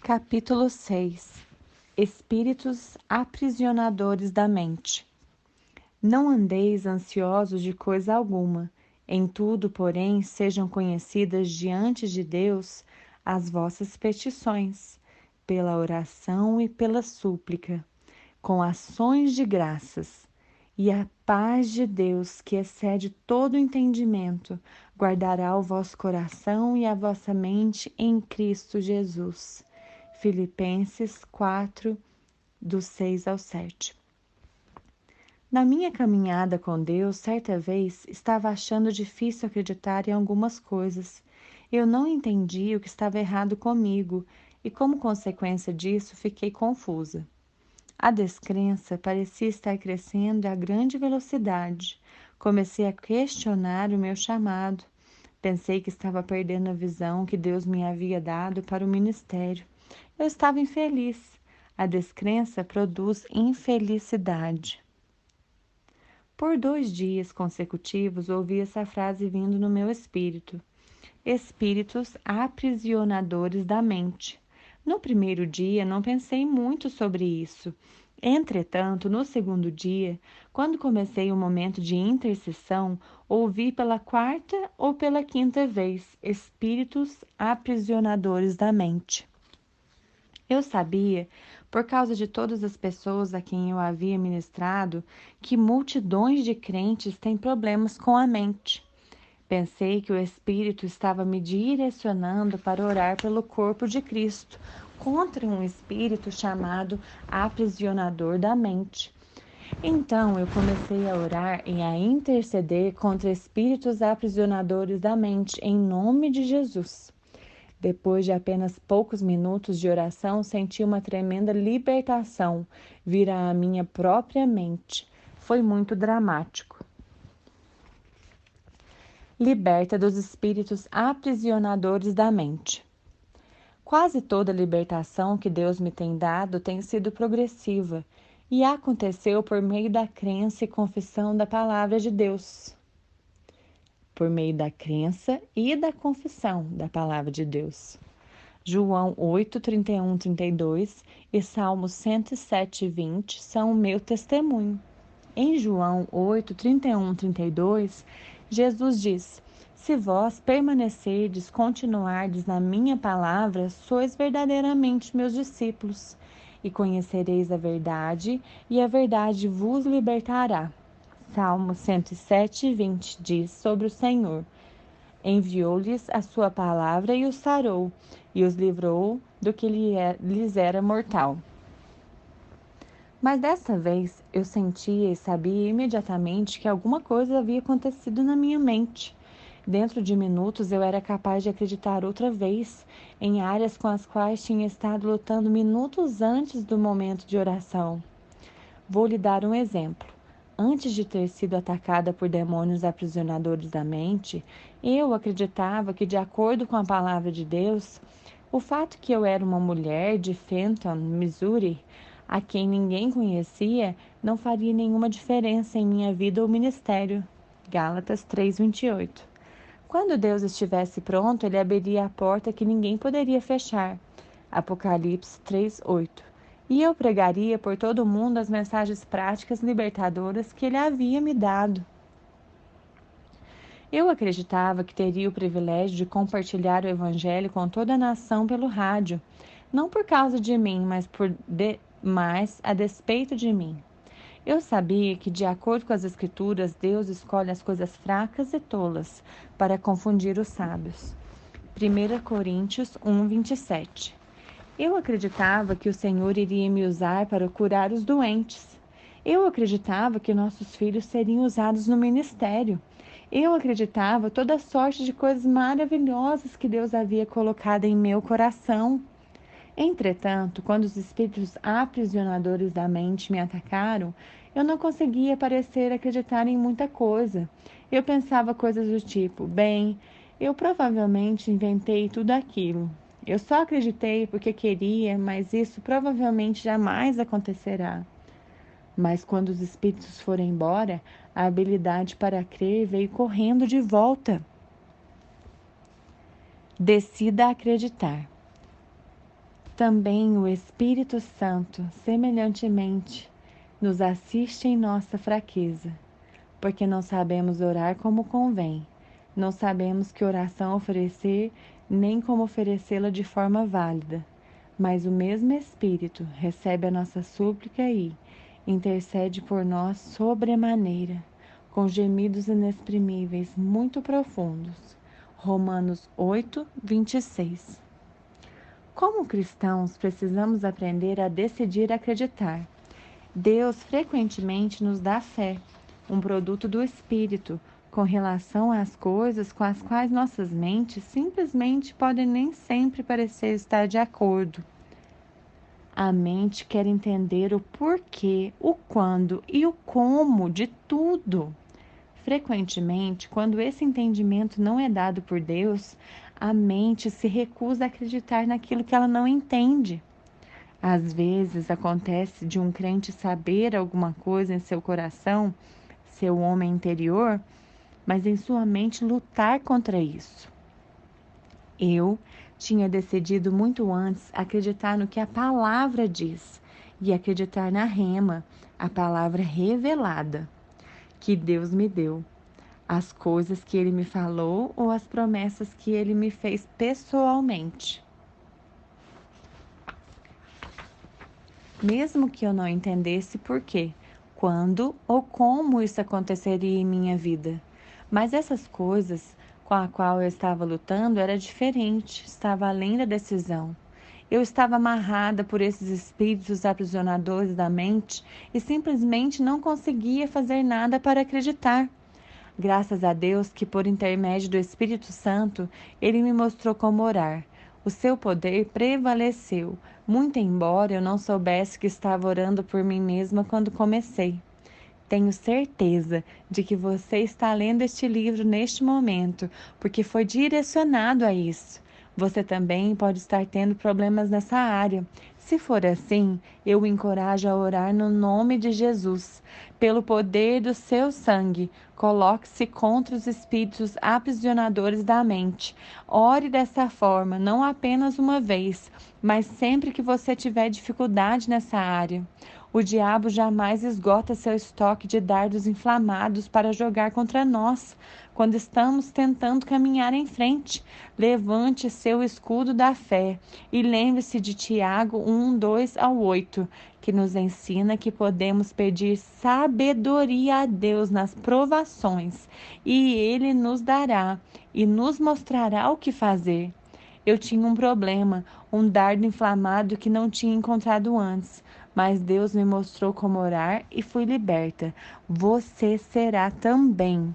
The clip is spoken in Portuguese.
Capítulo 6. Espíritos aprisionadores da mente. Não andeis ansiosos de coisa alguma, em tudo, porém, sejam conhecidas diante de Deus as vossas petições, pela oração e pela súplica, com ações de graças. E a paz de Deus, que excede todo entendimento, guardará o vosso coração e a vossa mente em Cristo Jesus. Filipenses 4, do 6 ao 7. Na minha caminhada com Deus, certa vez, estava achando difícil acreditar em algumas coisas. Eu não entendi o que estava errado comigo e, como consequência disso, fiquei confusa. A descrença parecia estar crescendo a grande velocidade. Comecei a questionar o meu chamado. Pensei que estava perdendo a visão que Deus me havia dado para o ministério. Eu estava infeliz. A descrença produz infelicidade. Por 2 dias consecutivos ouvi essa frase vindo no meu espírito. Espíritos aprisionadores da mente. No primeiro dia não pensei muito sobre isso. Entretanto, no segundo dia, quando comecei o momento de intercessão, ouvi pela 4ª ou pela 5ª vez: espíritos aprisionadores da mente. Eu sabia, por causa de todas as pessoas a quem eu havia ministrado, que multidões de crentes têm problemas com a mente. Pensei que o Espírito estava me direcionando para orar pelo corpo de Cristo, contra um espírito chamado aprisionador da mente. Então eu comecei a orar e a interceder contra espíritos aprisionadores da mente, em nome de Jesus. Depois de apenas poucos minutos de oração, senti uma tremenda libertação vir à minha própria mente. Foi muito dramático. Liberta dos espíritos aprisionadores da mente. Quase toda libertação que Deus me tem dado tem sido progressiva e aconteceu por meio da crença e confissão da palavra de Deus. Por meio da crença e da confissão da palavra de Deus. João 8, 31, 32 e Salmos 107, 20 são o meu testemunho. Em João 8, 31, 32, Jesus diz: se vós permanecerdes, continuardes na minha palavra, sois verdadeiramente meus discípulos, e conhecereis a verdade, e a verdade vos libertará. Salmo 107, 20 diz sobre o Senhor: enviou-lhes a sua palavra e os sarou, e os livrou do que lhes era mortal. Mas dessa vez eu sentia e sabia imediatamente que alguma coisa havia acontecido na minha mente. Dentro de minutos eu era capaz de acreditar outra vez em áreas com as quais tinha estado lutando minutos antes do momento de oração. Vou lhe dar um exemplo. Antes de ter sido atacada por demônios aprisionadores da mente, eu acreditava que, de acordo com a palavra de Deus, o fato que eu era uma mulher de Fenton, Missouri, a quem ninguém conhecia, não faria nenhuma diferença em minha vida ou ministério. Gálatas 3:28. Quando Deus estivesse pronto, ele abriria a porta que ninguém poderia fechar. Apocalipse 3:8. E eu pregaria por todo o mundo as mensagens práticas libertadoras que ele havia me dado. Eu acreditava que teria o privilégio de compartilhar o Evangelho com toda a nação pelo rádio, não por causa de mim, mas a despeito de mim. Eu sabia que, de acordo com as Escrituras, Deus escolhe as coisas fracas e tolas para confundir os sábios. 1 Coríntios 1:27. Eu acreditava que o Senhor iria me usar para curar os doentes. Eu acreditava que nossos filhos seriam usados no ministério. Eu acreditava toda sorte de coisas maravilhosas que Deus havia colocado em meu coração. Entretanto, quando os espíritos aprisionadores da mente me atacaram, eu não conseguia parecer acreditar em muita coisa. Eu pensava coisas do tipo: bem, eu provavelmente inventei tudo aquilo. Eu só acreditei porque queria, mas isso provavelmente jamais acontecerá. Mas quando os espíritos foram embora, a habilidade para crer veio correndo de volta. Decida acreditar. Também o Espírito Santo, semelhantemente, nos assiste em nossa fraqueza, porque não sabemos orar como convém, não sabemos que oração oferecer, nem como oferecê-la de forma válida. Mas o mesmo Espírito recebe a nossa súplica e intercede por nós sobremaneira, com gemidos inexprimíveis muito profundos. Romanos 8, 26. Como cristãos, precisamos aprender a decidir acreditar. Deus frequentemente nos dá fé, um produto do Espírito, com relação às coisas com as quais nossas mentes simplesmente podem nem sempre parecer estar de acordo. A mente quer entender o porquê, o quando e o como de tudo. Frequentemente, quando esse entendimento não é dado por Deus, a mente se recusa a acreditar naquilo que ela não entende. Às vezes acontece de um crente saber alguma coisa em seu coração, seu homem interior, mas em sua mente lutar contra isso. Eu tinha decidido muito antes acreditar no que a palavra diz e acreditar na rema, a palavra revelada que Deus me deu, as coisas que Ele me falou ou as promessas que Ele me fez pessoalmente. Mesmo que eu não entendesse por quê, quando ou como isso aconteceria em minha vida. Mas essas coisas com a qual eu estava lutando era diferente, estava além da decisão. Eu estava amarrada por esses espíritos aprisionadores da mente e simplesmente não conseguia fazer nada para acreditar. Graças a Deus que, por intermédio do Espírito Santo, Ele me mostrou como orar. O seu poder prevaleceu, muito embora eu não soubesse que estava orando por mim mesma quando comecei. Tenho certeza de que você está lendo este livro neste momento, porque foi direcionado a isso. Você também pode estar tendo problemas nessa área. Se for assim, eu o encorajo a orar no nome de Jesus. Pelo poder do seu sangue, coloque-se contra os espíritos aprisionadores da mente. Ore dessa forma, não apenas uma vez, mas sempre que você tiver dificuldade nessa área. O diabo jamais esgota seu estoque de dardos inflamados para jogar contra nós, quando estamos tentando caminhar em frente. Levante seu escudo da fé e lembre-se de Tiago 1, 2 ao 8, que nos ensina que podemos pedir sabedoria a Deus nas provações, e Ele nos dará e nos mostrará o que fazer. Eu tinha um problema, um dardo inflamado que não tinha encontrado antes, mas Deus me mostrou como orar e fui liberta. Você será também.